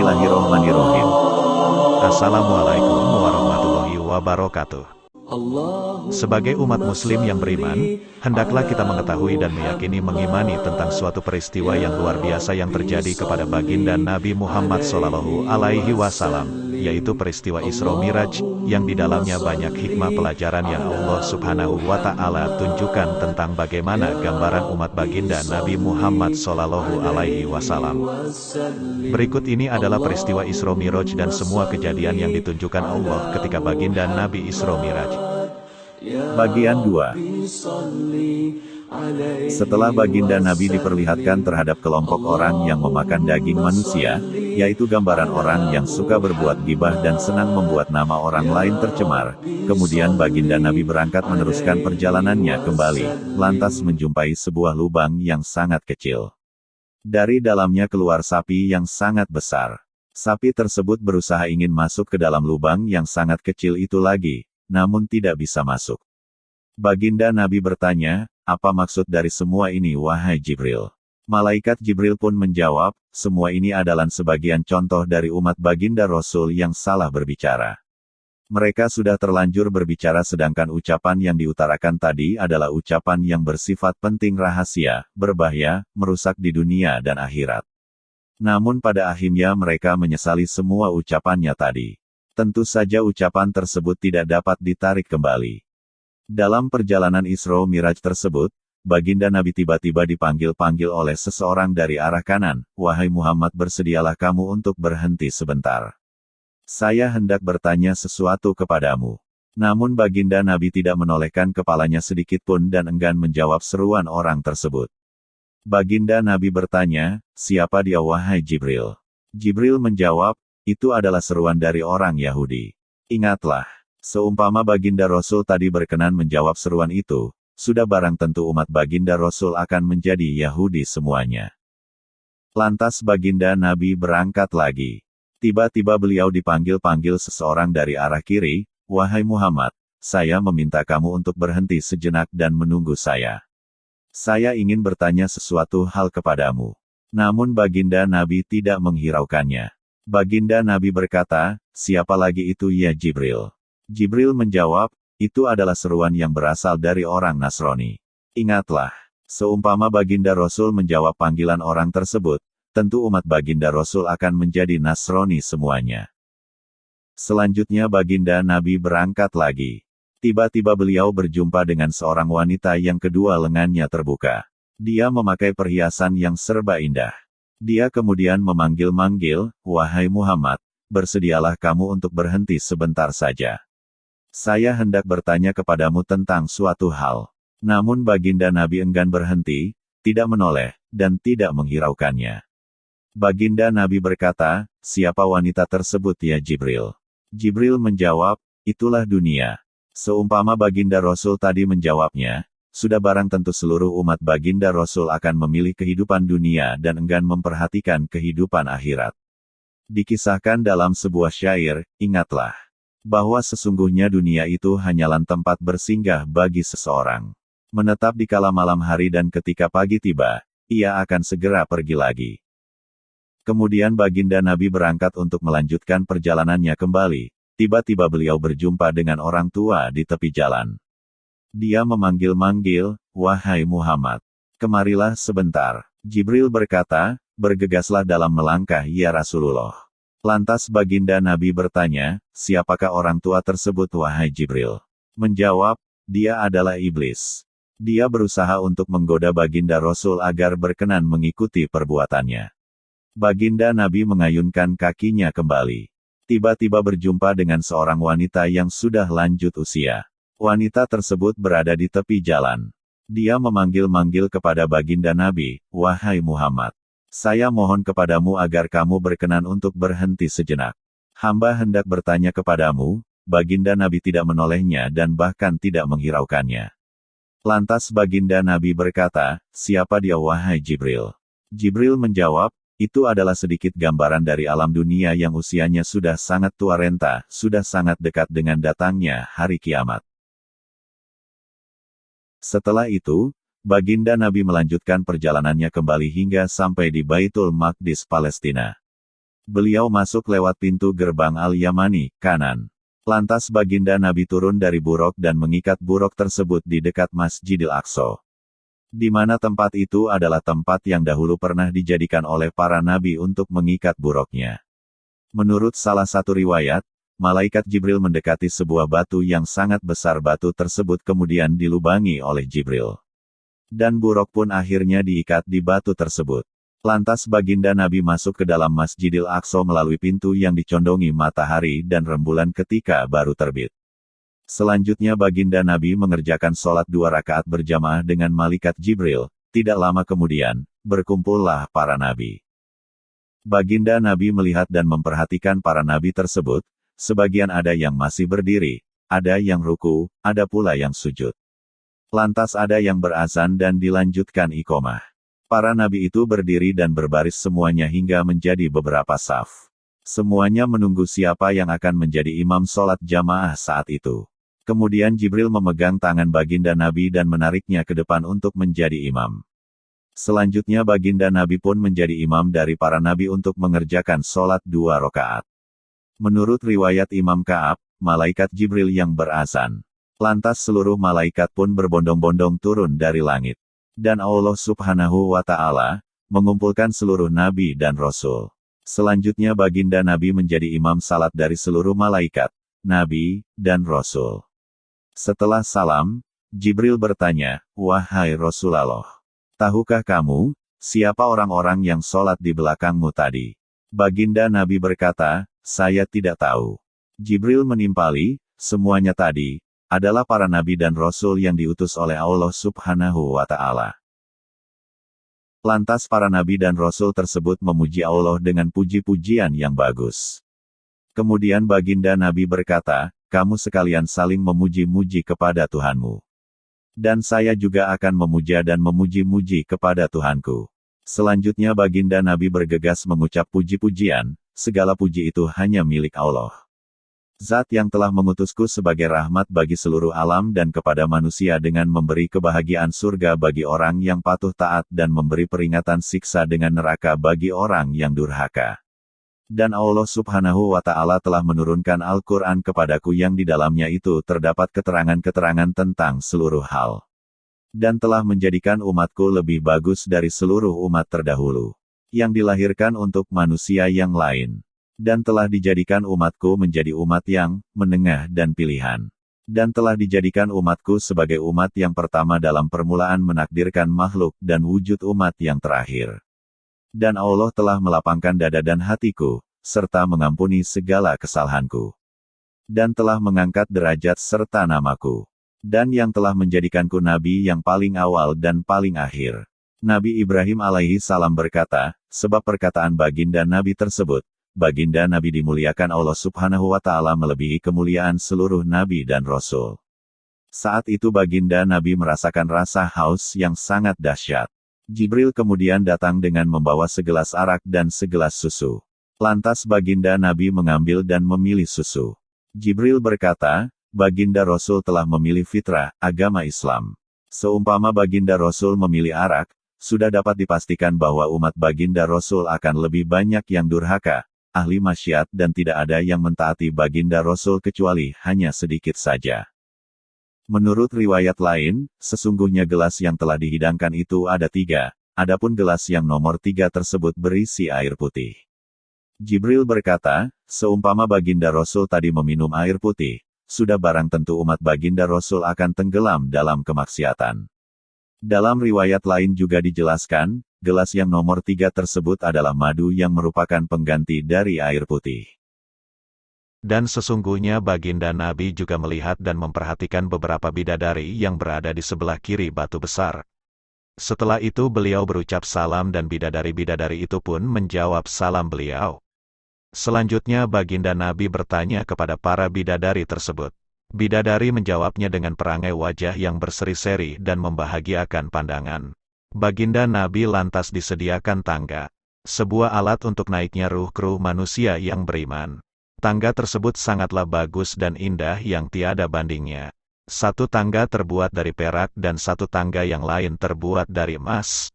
Bismillahirrohmanirrohim. Assalamualaikum warahmatullahi wabarakatuh. Sebagai umat muslim yang beriman, hendaklah kita mengetahui dan mengimani tentang suatu peristiwa yang luar biasa yang terjadi kepada baginda Nabi Muhammad SAW, yaitu peristiwa Isra Miraj, yang di dalamnya banyak hikmah pelajaran yang Allah Subhanahu wa Ta'ala tunjukkan tentang bagaimana gambaran umat baginda Nabi Muhammad SAW. Berikut ini adalah peristiwa Isra Miraj dan semua kejadian yang ditunjukkan Allah ketika baginda Nabi Isra Miraj. Bagian 2. Setelah baginda Nabi diperlihatkan terhadap kelompok orang yang memakan daging manusia, yaitu gambaran orang yang suka berbuat gibah dan senang membuat nama orang lain tercemar, kemudian baginda Nabi berangkat meneruskan perjalanannya kembali, lantas menjumpai sebuah lubang yang sangat kecil. Dari dalamnya keluar sapi yang sangat besar. Sapi tersebut berusaha ingin masuk ke dalam lubang yang sangat kecil itu lagi, namun tidak bisa masuk. Baginda Nabi bertanya, "Apa maksud dari semua ini wahai Jibril?" Malaikat Jibril pun menjawab, "Semua ini adalah sebagian contoh dari umat baginda Rasul yang salah berbicara. Mereka sudah terlanjur berbicara sedangkan ucapan yang diutarakan tadi adalah ucapan yang bersifat penting rahasia, berbahaya, merusak di dunia dan akhirat. Namun pada akhirnya mereka menyesali semua ucapannya tadi. Tentu saja ucapan tersebut tidak dapat ditarik kembali." Dalam perjalanan Isra Miraj tersebut, baginda Nabi tiba-tiba dipanggil-panggil oleh seseorang dari arah kanan, "Wahai Muhammad, bersedialah kamu untuk berhenti sebentar. Saya hendak bertanya sesuatu kepadamu." Namun baginda Nabi tidak menolehkan kepalanya sedikit pun dan enggan menjawab seruan orang tersebut. Baginda Nabi bertanya, "Siapa dia wahai Jibril?" Jibril menjawab, "Itu adalah seruan dari orang Yahudi." Ingatlah, seumpama baginda Rasul tadi berkenan menjawab seruan itu, sudah barang tentu umat baginda Rasul akan menjadi Yahudi semuanya. Lantas baginda Nabi berangkat lagi. Tiba-tiba beliau dipanggil-panggil seseorang dari arah kiri, "Wahai Muhammad, saya meminta kamu untuk berhenti sejenak dan menunggu saya. Saya ingin bertanya sesuatu hal kepadamu." Namun baginda Nabi tidak menghiraukannya. Baginda Nabi berkata, "Siapa lagi itu ya Jibril?" Jibril menjawab, "Itu adalah seruan yang berasal dari orang Nasrani." Ingatlah, seumpama baginda Rasul menjawab panggilan orang tersebut, tentu umat baginda Rasul akan menjadi Nasrani semuanya. Selanjutnya baginda Nabi berangkat lagi. Tiba-tiba beliau berjumpa dengan seorang wanita yang kedua lengannya terbuka. Dia memakai perhiasan yang serba indah. Dia kemudian memanggil-manggil, "Wahai Muhammad, bersedialah kamu untuk berhenti sebentar saja. Saya hendak bertanya kepadamu tentang suatu hal." Namun baginda Nabi enggan berhenti, tidak menoleh, dan tidak menghiraukannya. Baginda Nabi berkata, "Siapa wanita tersebut ya Jibril?" Jibril menjawab, "Itulah dunia." Seumpama baginda Rasul tadi menjawabnya, sudah barang tentu seluruh umat baginda Rasul akan memilih kehidupan dunia dan enggan memperhatikan kehidupan akhirat. Dikisahkan dalam sebuah syair, "Ingatlah, bahwa sesungguhnya dunia itu hanyalah tempat bersinggah bagi seseorang. Menetap di kala malam hari dan ketika pagi tiba, ia akan segera pergi lagi." Kemudian baginda Nabi berangkat untuk melanjutkan perjalanannya kembali. Tiba-tiba beliau berjumpa dengan orang tua di tepi jalan. Dia memanggil-manggil, "Wahai Muhammad, kemarilah sebentar." Jibril berkata, "Bergegaslah dalam melangkah ya Rasulullah." Lantas baginda Nabi bertanya, "Siapakah orang tua tersebut wahai Jibril?" Menjawab, "Dia adalah iblis. Dia berusaha untuk menggoda baginda Rasul agar berkenan mengikuti perbuatannya." Baginda Nabi mengayunkan kakinya kembali. Tiba-tiba berjumpa dengan seorang wanita yang sudah lanjut usia. Wanita tersebut berada di tepi jalan. Dia memanggil-manggil kepada baginda Nabi, "Wahai Muhammad, saya mohon kepadamu agar kamu berkenan untuk berhenti sejenak. Hamba hendak bertanya kepadamu." Baginda Nabi tidak menolehnya dan bahkan tidak menghiraukannya. Lantas baginda Nabi berkata, "Siapa dia wahai Jibril?" Jibril menjawab, "Itu adalah sedikit gambaran dari alam dunia yang usianya sudah sangat tua renta, sudah sangat dekat dengan datangnya hari kiamat." Setelah itu, baginda Nabi melanjutkan perjalanannya kembali hingga sampai di Baitul Maqdis Palestina. Beliau masuk lewat pintu gerbang Al-Yamani, kanan. Lantas baginda Nabi turun dari buruk dan mengikat buruk tersebut di dekat Masjidil Aqsa. Di mana tempat itu adalah tempat yang dahulu pernah dijadikan oleh para nabi untuk mengikat buruknya. Menurut salah satu riwayat, malaikat Jibril mendekati sebuah batu yang sangat besar. Batu tersebut kemudian dilubangi oleh Jibril. Dan buruk pun akhirnya diikat di batu tersebut. Lantas baginda Nabi masuk ke dalam Masjidil Aqsa melalui pintu yang dicondongi matahari dan rembulan ketika baru terbit. Selanjutnya baginda Nabi mengerjakan sholat 2 rakaat berjamaah dengan malaikat Jibril. Tidak lama kemudian, berkumpullah para nabi. Baginda Nabi melihat dan memperhatikan para nabi tersebut. Sebagian ada yang masih berdiri, ada yang ruku, ada pula yang sujud. Lantas ada yang berazan dan dilanjutkan iqomah. Para nabi itu berdiri dan berbaris semuanya hingga menjadi beberapa saf. Semuanya menunggu siapa yang akan menjadi imam sholat jamaah saat itu. Kemudian Jibril memegang tangan baginda Nabi dan menariknya ke depan untuk menjadi imam. Selanjutnya baginda Nabi pun menjadi imam dari para nabi untuk mengerjakan sholat 2 rakaat. Menurut riwayat Imam Ka'ab, malaikat Jibril yang berazan. Lantas seluruh malaikat pun berbondong-bondong turun dari langit. Dan Allah Subhanahu wa Ta'ala mengumpulkan seluruh nabi dan rasul. Selanjutnya baginda Nabi menjadi imam salat dari seluruh malaikat, nabi, dan rasul. Setelah salam, Jibril bertanya, "Wahai Rasulullah, tahukah kamu, siapa orang-orang yang sholat di belakangmu tadi?" Baginda Nabi berkata, "Saya tidak tahu." Jibril menimpali, "Semuanya tadi adalah para nabi dan rasul yang diutus oleh Allah Subhanahu wa Ta'ala." Lantas para nabi dan rasul tersebut memuji Allah dengan puji-pujian yang bagus. Kemudian baginda Nabi berkata, "Kamu sekalian saling memuji-muji kepada Tuhanmu. Dan saya juga akan memuja dan memuji-muji kepada Tuhanku." Selanjutnya baginda Nabi bergegas mengucap puji-pujian, "Segala puji itu hanya milik Allah. Zat yang telah mengutusku sebagai rahmat bagi seluruh alam dan kepada manusia dengan memberi kebahagiaan surga bagi orang yang patuh taat dan memberi peringatan siksa dengan neraka bagi orang yang durhaka. Dan Allah Subhanahu wa Ta'ala telah menurunkan Al-Quran kepadaku yang di dalamnya itu terdapat keterangan-keterangan tentang seluruh hal. Dan telah menjadikan umatku lebih bagus dari seluruh umat terdahulu, yang dilahirkan untuk manusia yang lain. Dan telah dijadikan umatku menjadi umat yang menengah dan pilihan. Dan telah dijadikan umatku sebagai umat yang pertama dalam permulaan menakdirkan makhluk dan wujud umat yang terakhir. Dan Allah telah melapangkan dada dan hatiku, serta mengampuni segala kesalahanku. Dan telah mengangkat derajat serta namaku. Dan yang telah menjadikanku nabi yang paling awal dan paling akhir." Nabi Ibrahim alaihi salam berkata, sebab perkataan baginda Nabi tersebut, baginda Nabi dimuliakan Allah Subhanahu wa Ta'ala melebihi kemuliaan seluruh nabi dan rasul. Saat itu baginda Nabi merasakan rasa haus yang sangat dahsyat. Jibril kemudian datang dengan membawa segelas arak dan segelas susu. Lantas baginda Nabi mengambil dan memilih susu. Jibril berkata, "Baginda Rasul telah memilih fitrah, agama Islam. Seumpama baginda Rasul memilih arak, sudah dapat dipastikan bahwa umat baginda Rasul akan lebih banyak yang durhaka, ahli maksiat dan tidak ada yang mentaati baginda Rasul kecuali hanya sedikit saja." Menurut riwayat lain, sesungguhnya gelas yang telah dihidangkan itu ada 3, adapun gelas yang nomor 3 tersebut berisi air putih. Jibril berkata, "Seumpama baginda Rasul tadi meminum air putih, sudah barang tentu umat baginda Rasul akan tenggelam dalam kemaksiatan." Dalam riwayat lain juga dijelaskan, gelas yang nomor 3 tersebut adalah madu yang merupakan pengganti dari air putih. Dan sesungguhnya baginda Nabi juga melihat dan memperhatikan beberapa bidadari yang berada di sebelah kiri batu besar. Setelah itu beliau berucap salam dan bidadari-bidadari itu pun menjawab salam beliau. Selanjutnya baginda Nabi bertanya kepada para bidadari tersebut. Bidadari menjawabnya dengan perangai wajah yang berseri-seri dan membahagiakan pandangan. Baginda Nabi lantas disediakan tangga, sebuah alat untuk naiknya ruh-ruh manusia yang beriman. Tangga tersebut sangatlah bagus dan indah yang tiada bandingnya. Satu tangga terbuat dari perak dan satu tangga yang lain terbuat dari emas.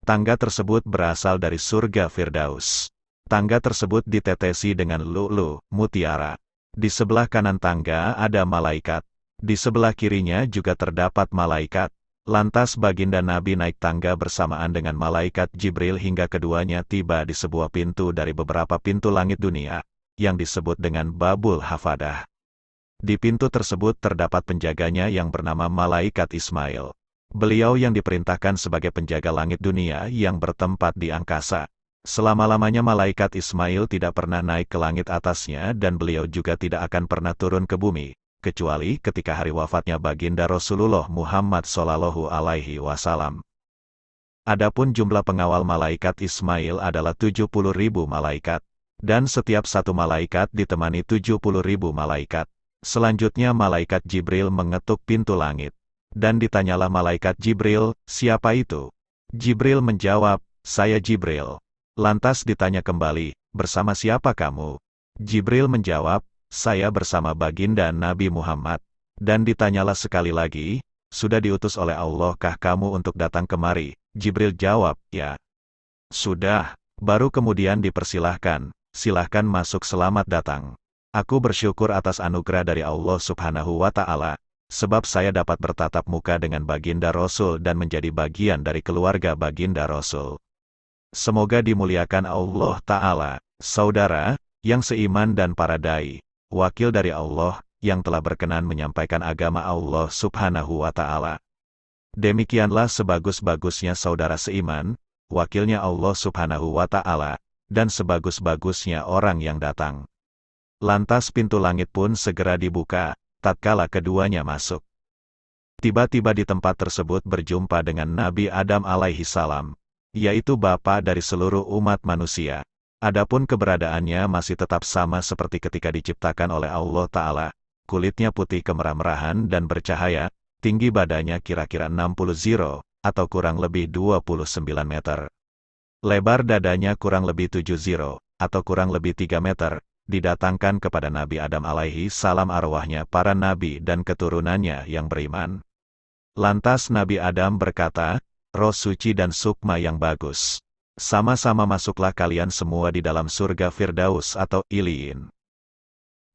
Tangga tersebut berasal dari surga Firdaus. Tangga tersebut ditetesi dengan lu'lu', mutiara. Di sebelah kanan tangga ada malaikat. Di sebelah kirinya juga terdapat malaikat. Lantas baginda Nabi naik tangga bersamaan dengan malaikat Jibril hingga keduanya tiba di sebuah pintu dari beberapa pintu langit dunia, yang disebut dengan Babul Hafadah. Di pintu tersebut terdapat penjaganya yang bernama Malaikat Ismail. Beliau yang diperintahkan sebagai penjaga langit dunia yang bertempat di angkasa. Selama-lamanya Malaikat Ismail tidak pernah naik ke langit atasnya dan beliau juga tidak akan pernah turun ke bumi, kecuali ketika hari wafatnya baginda Rasulullah Muhammad Shallallahu Alaihi Wasallam. Adapun jumlah pengawal Malaikat Ismail adalah 70.000 malaikat, dan setiap satu malaikat ditemani 70.000 malaikat. Selanjutnya Malaikat Jibril mengetuk pintu langit. Dan ditanyalah Malaikat Jibril, siapa itu? Jibril menjawab, saya Jibril. Lantas ditanya kembali, bersama siapa kamu? Jibril menjawab, saya bersama baginda Nabi Muhammad. Dan ditanyalah sekali lagi, sudah diutus oleh Allah kah kamu untuk datang kemari? Jibril jawab, ya. Sudah. Baru kemudian dipersilahkan, silahkan masuk, selamat datang. Aku bersyukur atas anugerah dari Allah Subhanahu wa Ta'ala, sebab saya dapat bertatap muka dengan baginda Rasul dan menjadi bagian dari keluarga baginda Rasul. Semoga dimuliakan Allah Ta'ala, saudara, yang seiman dan para dai, wakil dari Allah, yang telah berkenan menyampaikan agama Allah Subhanahu wa Ta'ala. Demikianlah sebagus-bagusnya saudara seiman, wakilnya Allah Subhanahu wa Ta'ala, dan sebagus-bagusnya orang yang datang. Lantas pintu langit pun segera dibuka, tatkala keduanya masuk. Tiba-tiba di tempat tersebut berjumpa dengan Nabi Adam alaihi salam, yaitu bapa dari seluruh umat manusia. Adapun keberadaannya masih tetap sama seperti ketika diciptakan oleh Allah Ta'ala. Kulitnya putih kemerah-merahan dan bercahaya, tinggi badannya kira-kira 60 ziro, atau kurang lebih 29 meter. Lebar dadanya kurang lebih 7 ziro, atau kurang lebih 3 meter. Didatangkan kepada Nabi Adam alaihi salam arwahnya para nabi dan keturunannya yang beriman. Lantas Nabi Adam berkata, roh suci dan sukma yang bagus. Sama-sama masuklah kalian semua di dalam surga Firdaus atau Iliin.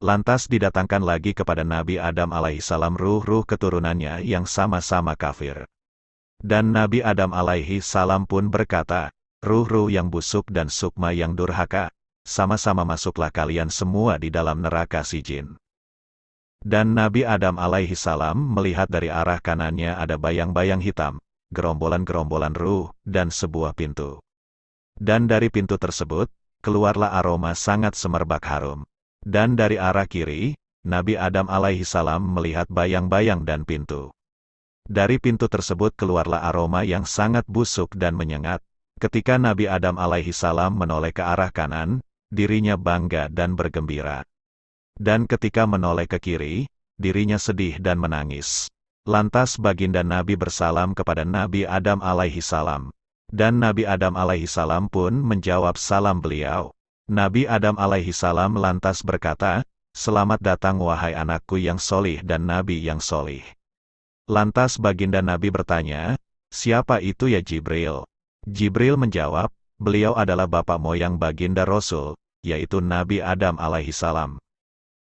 Lantas didatangkan lagi kepada Nabi Adam alaihi salam ruh-ruh keturunannya yang sama-sama kafir. Dan Nabi Adam alaihi salam pun berkata, ruh-ruh yang busuk dan sukma yang durhaka, sama-sama masuklah kalian semua di dalam neraka Sijin. Dan Nabi Adam alaihi salam melihat dari arah kanannya ada bayang-bayang hitam, gerombolan-gerombolan ruh, dan sebuah pintu. Dan dari pintu tersebut, keluarlah aroma sangat semerbak harum. Dan dari arah kiri, Nabi Adam alaihi salam melihat bayang-bayang dan pintu. Dari pintu tersebut keluarlah aroma yang sangat busuk dan menyengat. Ketika Nabi Adam alaihi salam menoleh ke arah kanan, dirinya bangga dan bergembira. Dan ketika menoleh ke kiri, dirinya sedih dan menangis. Lantas baginda Nabi bersalam kepada Nabi Adam alaihi salam. Dan Nabi Adam alaihi salam pun menjawab salam beliau. Nabi Adam alaihi salam lantas berkata, selamat datang wahai anakku yang solih dan Nabi yang solih. Lantas baginda Nabi bertanya, siapa itu ya Jibril? Jibril menjawab, beliau adalah bapak moyang baginda Rasul, yaitu Nabi Adam alaihi salam.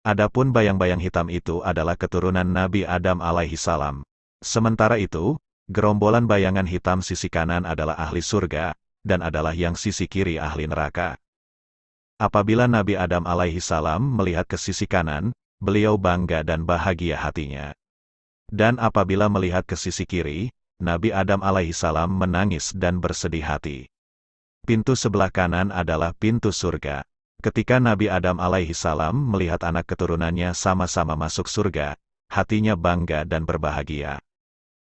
Adapun bayang-bayang hitam itu adalah keturunan Nabi Adam alaihi salam. Sementara itu, gerombolan bayangan hitam sisi kanan adalah ahli surga, dan adalah yang sisi kiri ahli neraka. Apabila Nabi Adam alaihi salam melihat ke sisi kanan, beliau bangga dan bahagia hatinya. Dan apabila melihat ke sisi kiri, Nabi Adam alaihi salam menangis dan bersedih hati. Pintu sebelah kanan adalah pintu surga. Ketika Nabi Adam alaihi salam melihat anak keturunannya sama-sama masuk surga, hatinya bangga dan berbahagia.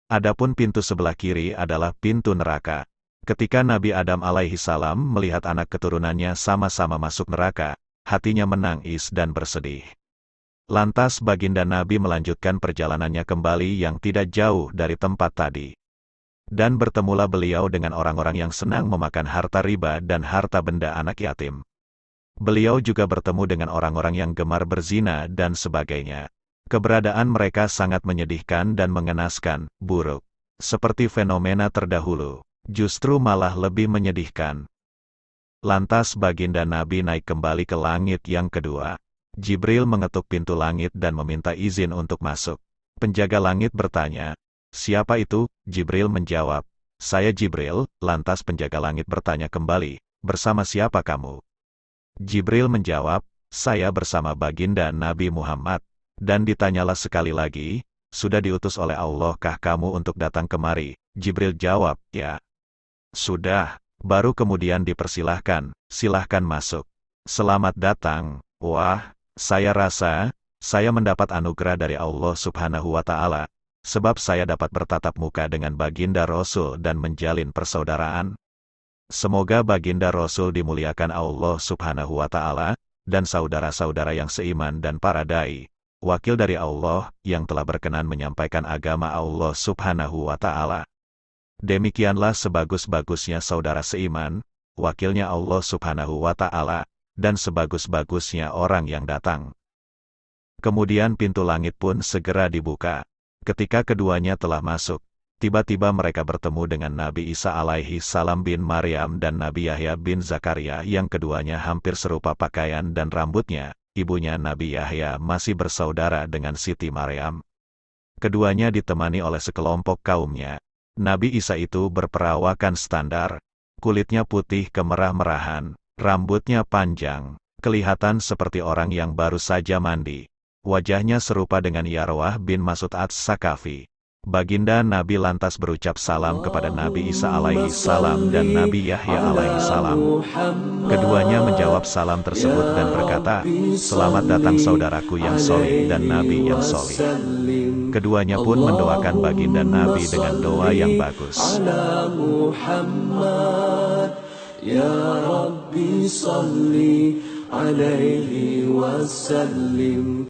Adapun pintu sebelah kiri adalah pintu neraka. Ketika Nabi Adam alaihi salam melihat anak keturunannya sama-sama masuk neraka, hatinya menangis dan bersedih. Lantas baginda Nabi melanjutkan perjalanannya kembali yang tidak jauh dari tempat tadi. Dan bertemulah beliau dengan orang-orang yang senang memakan harta riba dan harta benda anak yatim. Beliau juga bertemu dengan orang-orang yang gemar berzina dan sebagainya. Keberadaan mereka sangat menyedihkan dan mengenaskan, buruk. Seperti fenomena terdahulu, justru malah lebih menyedihkan. Lantas baginda Nabi naik kembali ke langit yang kedua. Jibril mengetuk pintu langit dan meminta izin untuk masuk. Penjaga langit bertanya, "Siapa itu?" Jibril menjawab, "Saya Jibril." Lantas penjaga langit bertanya kembali, "Bersama siapa kamu?" Jibril menjawab, "Saya bersama baginda Nabi Muhammad." Dan ditanyalah sekali lagi, "Sudah diutus oleh Allah kah kamu untuk datang kemari?" Jibril jawab, "Ya." "Sudah." Baru kemudian dipersilahkan, "Silahkan masuk." "Selamat datang." Wah, saya rasa, saya mendapat anugerah dari Allah Subhanahu wa Ta'ala, sebab saya dapat bertatap muka dengan baginda Rasul dan menjalin persaudaraan. Semoga baginda Rasul dimuliakan Allah Subhanahu wa Ta'ala, dan saudara-saudara yang seiman dan para dai, wakil dari Allah, yang telah berkenan menyampaikan agama Allah Subhanahu wa Ta'ala. Demikianlah sebagus-bagusnya saudara seiman, wakilnya Allah Subhanahu wa Ta'ala, dan sebagus-bagusnya orang yang datang. Kemudian pintu langit pun segera dibuka. Ketika keduanya telah masuk, tiba-tiba mereka bertemu dengan Nabi Isa alaihi salam bin Maryam dan Nabi Yahya bin Zakaria yang keduanya hampir serupa pakaian dan rambutnya. Ibunya Nabi Yahya masih bersaudara dengan Siti Maryam. Keduanya ditemani oleh sekelompok kaumnya. Nabi Isa itu berperawakan standar, kulitnya putih kemerah-merahan, rambutnya panjang, kelihatan seperti orang yang baru saja mandi. Wajahnya serupa dengan Yarwah bin Mas'ud Ats-Sakafi. Baginda Nabi lantas berucap salam kepada Nabi Isa alaihi salam dan Nabi Yahya alaihi salam. Keduanya menjawab salam tersebut dan berkata, "Selamat datang saudaraku yang soleh dan Nabi yang soleh." Keduanya pun mendoakan baginda Nabi dengan doa yang bagus. Ya Rabbi salli alaihi wasallim.